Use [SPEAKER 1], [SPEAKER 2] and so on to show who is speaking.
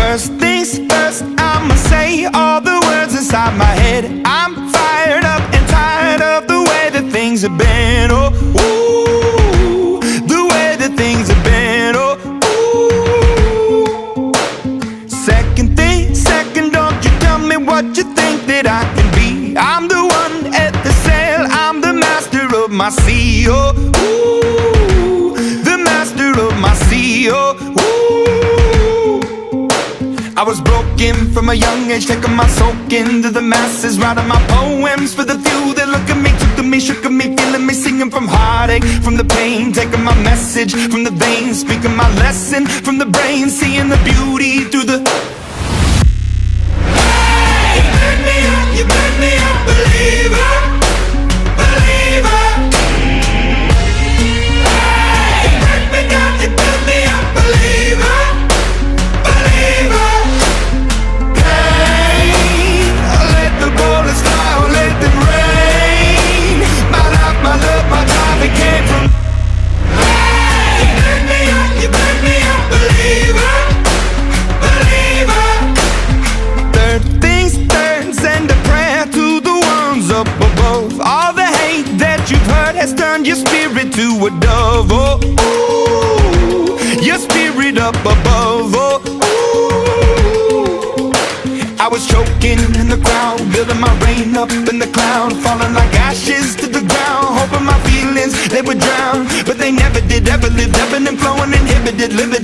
[SPEAKER 1] First things first, I'ma say all the words inside my head. I'm fired up and tired of the way that things have been. Oh, ooh, the way that things have been. Oh, ooh. Second thing, second, don't you tell me what you think that I can be. I'm the one at the sail, I'm the master of my sea. Oh, ooh, the master of my sea. Oh, ooh. I was broken from a young age, taking my soak into the masses, writing my poems for the few that look at me, took to me, shook at me, feeling me, singing from heartache, from the pain, taking my message from the veins, speaking my lesson from the brain, seeing the beauty through the... Hey, you burn me up, believer, believer. Hey, you burn me down, you burn me up, believer, believer. Bullets fly, or let them rain. My life, my love, my time, it came from. Hey, you burn me up, believer, believer. Third things third, send a prayer to the ones up above. All the hate that you've heard has turned your spirit to a dove. Oh, ooh, your spirit up above. Oh, I was choking in the crowd, building my rain up in the cloud, falling like ashes to the ground, hoping my feelings, they would drown, but they never did, ever lived, ebbing and flowing, inhibited, living